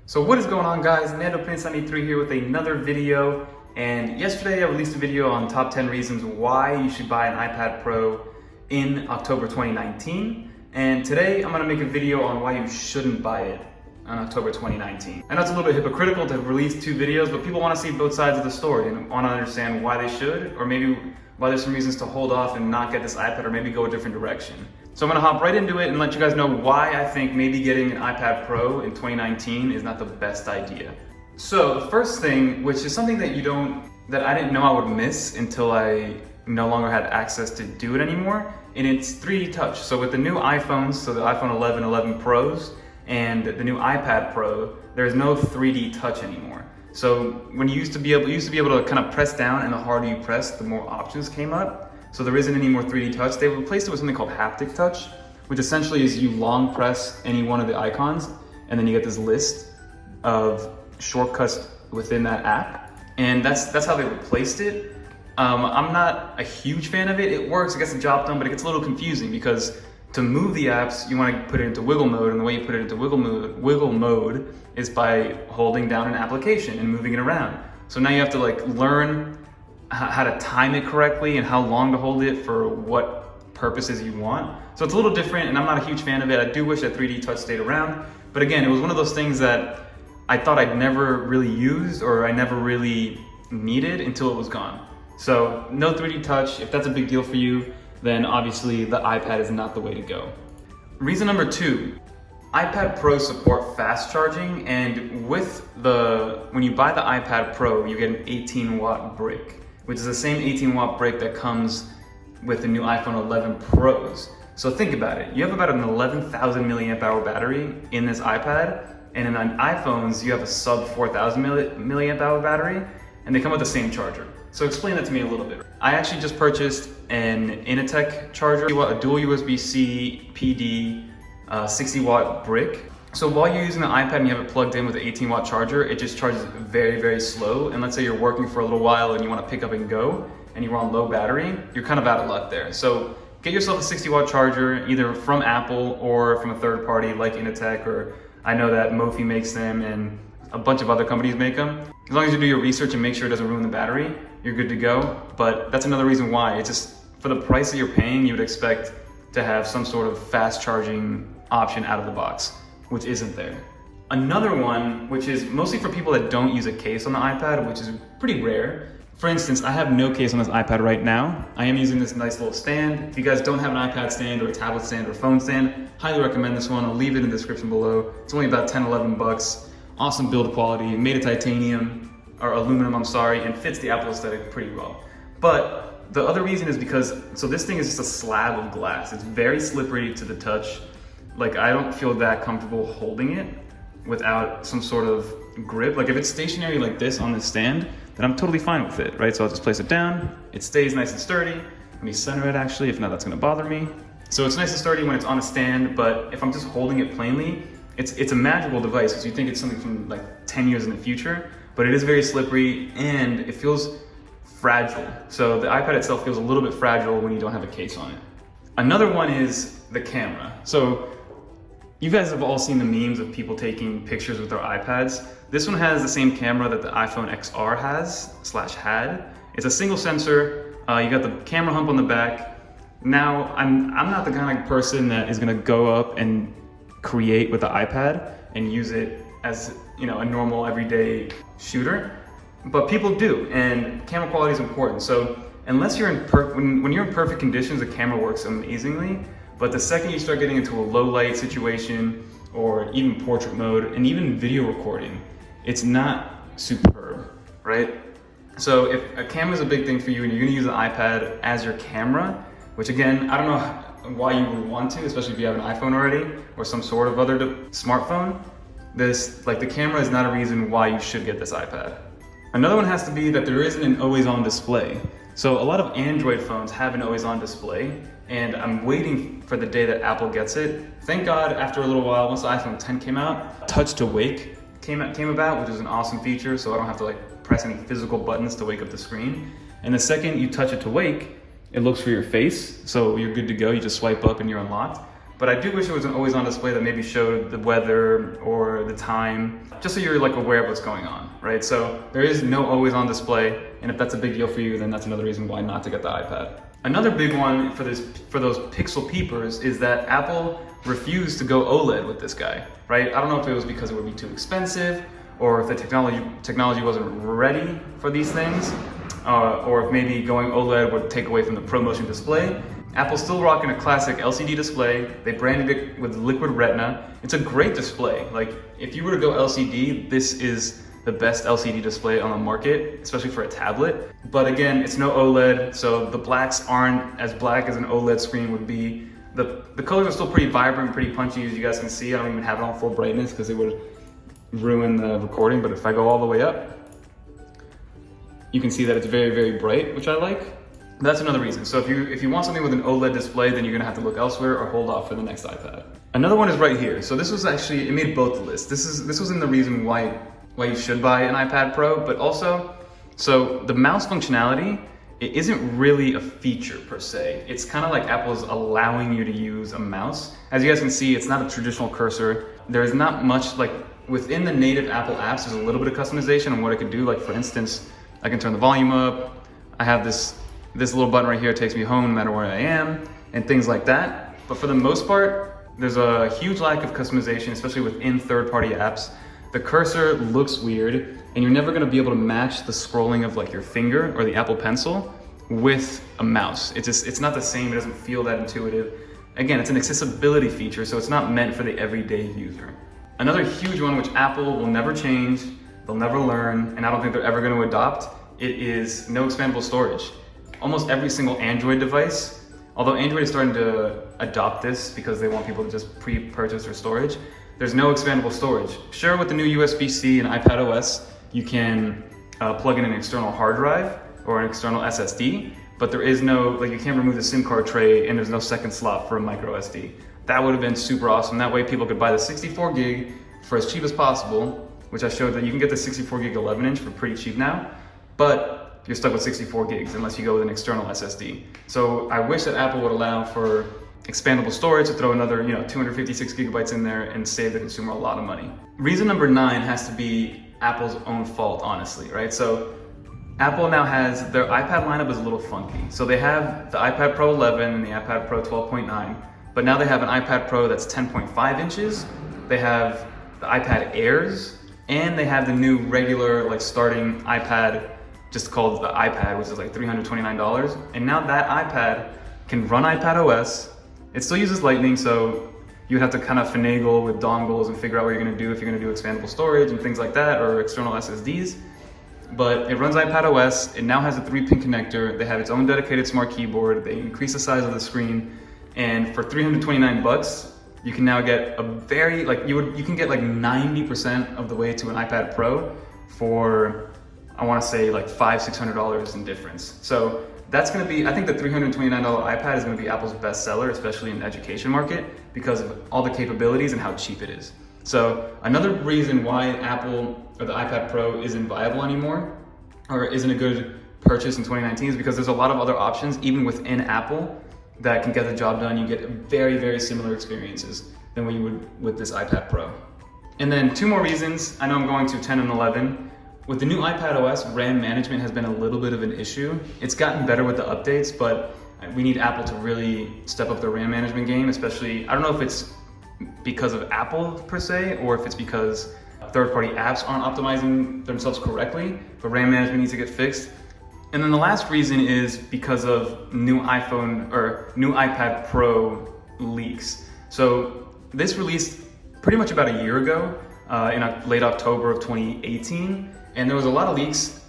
So what is going on, guys? NandoPin73 here with another video. And yesterday I released a video on top 10 reasons why you should buy an iPad Pro in October 2019. And today I'm gonna make a video on why you shouldn't buy it on October 2019. I know it's a little bit hypocritical to release two videos, but people wanna see both sides of the story and wanna understand why they should, or maybe why there's some reasons to hold off and not get this iPad, or maybe go a different direction. So I'm gonna hop right into it and let you guys know why I think maybe getting an iPad Pro in 2019 is not the best idea. So the first thing, which is something that I didn't know I would miss until I no longer had access to do it anymore, and it's 3D touch. So with the new iPhones, so the iPhone 11, 11 Pros, and the new iPad Pro, there's no 3D touch anymore. So when you used to be able to kind of press down, and the harder you press, the more options came up. So there isn't any more 3D touch. They replaced it with something called haptic touch, which essentially is you long press any one of the icons, and then you get this list of shortcuts within that app. And that's how they replaced it. I'm not a huge fan of it. It works, it gets the job done, but it gets a little confusing because to move the apps, you want to put it into wiggle mode, and the way you put it into wiggle mode is by holding down an application and moving it around. So now you have to learn how to time it correctly and how long to hold it for what purposes you want. So it's a little different, and I'm not a huge fan of it. I do wish that 3D touch stayed around, but again, it was one of those things that I thought I'd never really used, or I never really needed until it was gone. So no 3D touch. If that's a big deal for you, then obviously the iPad is not the way to go. Reason number 2, iPad Pro support fast charging, and when you buy the iPad Pro, you get an 18-watt brick, which is the same 18-watt brick that comes with the new iPhone 11 Pros. So think about it. You have about an 11,000 milliamp hour battery in this iPad, and in iPhones, you have a sub 4,000 milliamp hour battery, and they come with the same charger. So explain that to me a little bit. I actually just purchased an Initech charger, a dual USB-C PD 60-watt brick. So while you're using the iPad and you have it plugged in with an 18-watt charger, it just charges very, very slow. And let's say you're working for a little while and you want to pick up and go, and you're on low battery, you're kind of out of luck there. So get yourself a 60-watt charger, either from Apple or from a third party like Initech, or I know that Mophie makes them and a bunch of other companies make them. As long as you do your research and make sure it doesn't ruin the battery, you're good to go. But that's another reason why. It's just, for the price that you're paying, you would expect to have some sort of fast charging option out of the box, which isn't there. Another one, which is mostly for people that don't use a case on the iPad, which is pretty rare. For instance, I have no case on this iPad right now. I am using this nice little stand. If you guys don't have an iPad stand or a tablet stand or phone stand, highly recommend this one. I'll leave it in the description below. It's only about 10, 11 bucks. Awesome build quality, made of titanium, or aluminum, I'm sorry, and fits the Apple aesthetic pretty well. But the other reason is because, so this thing is just a slab of glass. It's very slippery to the touch. I don't feel that comfortable holding it without some sort of grip. If it's stationary like this on the stand, then I'm totally fine with it, right? So I'll just place it down. It stays nice and sturdy. Let me center it actually, if not that's gonna bother me. So it's nice and sturdy when it's on a stand, but if I'm just holding it plainly, it's a magical device because you think it's something from 10 years in the future, but it is very slippery and it feels fragile. So the iPad itself feels a little bit fragile when you don't have a case on it. Another one is the camera. So you guys have all seen the memes of people taking pictures with their iPads. This one has the same camera that the iPhone XR had. It's a single sensor. You got the camera hump on the back. Now, I'm not the kind of person that is gonna go up and create with the iPad and use it as a normal everyday shooter, but people do, and camera quality is important. So unless you're when you're in perfect conditions, the camera works amazingly. But the second you start getting into a low light situation, or even portrait mode, and even video recording, it's not superb, right? So if a camera is a big thing for you and you're gonna use an iPad as your camera, which again, I don't know why you would want to, especially if you have an iPhone already, or some sort of other smartphone, the camera is not a reason why you should get this iPad. Another one has to be that there isn't an always-on display. So a lot of Android phones have an always-on display, and I'm waiting for the day that Apple gets it. Thank God, after a little while, once the iPhone 10 came out, Touch to Wake came about, which is an awesome feature, so I don't have to press any physical buttons to wake up the screen. And the second you touch it to wake, it looks for your face, so you're good to go. You just swipe up and you're unlocked. but I do wish it was an always on display that maybe showed the weather or the time, just so you're like aware of what's going on, right? So there is no always on display, and if that's a big deal for you, then that's another reason why not to get the iPad. Another big one for those pixel peepers is that Apple refused to go OLED with this guy, right? I don't know if it was because it would be too expensive, or if the technology wasn't ready for these things, or if maybe going OLED would take away from the ProMotion display. Apple's still rocking a classic LCD display. They branded it with liquid retina. It's a great display. Like, if you were to go LCD, this is the best LCD display on the market, especially for a tablet. But again, it's no OLED, so the blacks aren't as black as an OLED screen would be. The colors are still pretty vibrant, pretty punchy, as you guys can see. I don't even have it on full brightness because it would ruin the recording, but if I go all the way up, you can see that it's very, very bright, which I like. That's another reason. So if you want something with an OLED display, then you're gonna have to look elsewhere or hold off for the next iPad. Another one is right here. So this was actually, it made both the lists. This wasn't the reason why you should buy an iPad Pro, but also, so the mouse functionality, it isn't really a feature per se. It's kind of like Apple's allowing you to use a mouse. As you guys can see, it's not a traditional cursor. There's not much, like within the native Apple apps, there's a little bit of customization on what it could do. Like for instance, I can turn the volume up. I have this little button right here, takes me home no matter where I am, and things like that. But for the most part, there's a huge lack of customization, especially within third-party apps. The cursor looks weird, and you're never gonna be able to match the scrolling of like your finger or the Apple Pencil with a mouse. It's not the same, it doesn't feel that intuitive. Again, it's an accessibility feature, so it's not meant for the everyday user. Another huge one which Apple will never change, they'll never learn, and I don't think they're ever gonna adopt, it is no expandable storage. Almost every single Android device, although Android is starting to adopt this because they want people to just pre-purchase their storage, there's no expandable storage. Sure, with the new USB-C and iPad OS, you can plug in an external hard drive or an external SSD, but there is no, like you can't remove the SIM card tray and there's no second slot for a micro SD. That would have been super awesome. That way people could buy the 64 gig for as cheap as possible, which I showed that you can get the 64 gig 11-inch for pretty cheap now, but you're stuck with 64 gigs unless you go with an external SSD. So I wish that Apple would allow for expandable storage to throw another 256 gigabytes in there and save the consumer a lot of money. Reason number 9 has to be Apple's own fault, honestly, right? So Apple now has, their iPad lineup is a little funky. So they have the iPad Pro 11 and the iPad Pro 12.9, but now they have an iPad Pro that's 10.5 inches. They have the iPad Airs, and they have the new regular, like starting iPad, just called the iPad, which is like $329. And now that iPad can run iPad OS. It still uses Lightning, so you would have to kind of finagle with dongles and figure out what you're gonna do if you're gonna do expandable storage and things like that, or external SSDs. But it runs iPad OS. It now has a 3-pin connector. They have its own dedicated smart keyboard. They increase the size of the screen. And for 329 bucks, you can now get a very, you can get like 90% of the way to an iPad Pro for, I wanna say like $500-600 in difference. So that's gonna be, I think the $329 iPad is gonna be Apple's best seller, especially in the education market, because of all the capabilities and how cheap it is. So another reason why Apple or the iPad Pro isn't viable anymore, or isn't a good purchase in 2019, is because there's a lot of other options, even within Apple, that can get the job done. You get very, very similar experiences than what you would with this iPad Pro. And then 2 more reasons. I know I'm going to 10 and 11. With the new iPad OS, RAM management has been a little bit of an issue. It's gotten better with the updates, but we need Apple to really step up their RAM management game, especially, I don't know if it's because of Apple per se, or if it's because third-party apps aren't optimizing themselves correctly, but RAM management needs to get fixed. And then the last reason is because of new iPhone or new iPad Pro leaks. So this released pretty much about a year ago, in late October of 2018. And there was a lot of leaks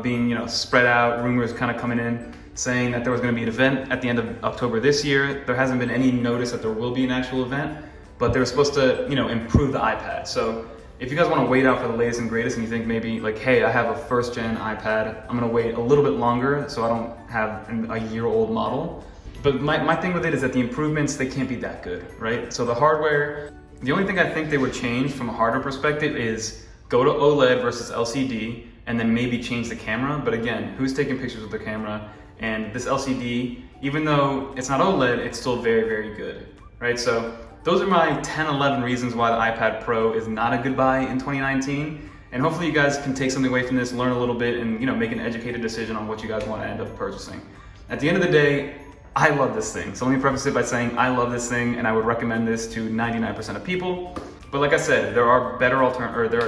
being spread out, rumors kind of coming in, saying that there was going to be an event at the end of October this year. There hasn't been any notice that there will be an actual event, but they were supposed to improve the iPad. So if you guys want to wait out for the latest and greatest and you think maybe like, hey, I have a 1st gen iPad, I'm going to wait a little bit longer so I don't have a year-old model. But my thing with it is that the improvements, they can't be that good, right? So the hardware, the only thing I think they would change from a hardware perspective is go to OLED versus LCD, and then maybe change the camera. But again, who's taking pictures with the camera? And this LCD, even though it's not OLED, it's still very, very good. right? So those are my 10, 11 reasons why the iPad Pro is not a good buy in 2019. And hopefully you guys can take something away from this, learn a little bit, and make an educated decision on what you guys want to end up purchasing. At the end of the day, I love this thing. So let me preface it by saying I love this thing and I would recommend this to 99% of people. But like I said, there are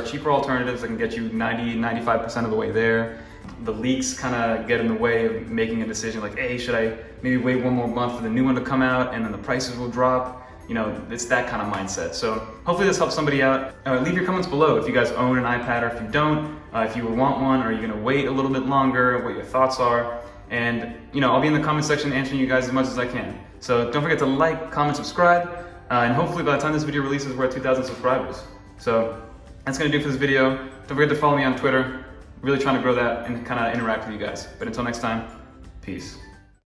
cheaper alternatives that can get you 90, 95% of the way there. The leaks kind of get in the way of making a decision like, hey, should I maybe wait one more month for the new one to come out and then the prices will drop? It's that kind of mindset. So hopefully this helps somebody out. Leave your comments below if you guys own an iPad or if you don't, if you want one, or are you gonna wait a little bit longer, what your thoughts are. And I'll be in the comment section answering you guys as much as I can. So don't forget to like, comment, subscribe, and hopefully by the time this video releases, we're at 2,000 subscribers. So that's gonna do it for this video. Don't forget to follow me on Twitter. Really trying to grow that and kind of interact with you guys. But until next time, peace.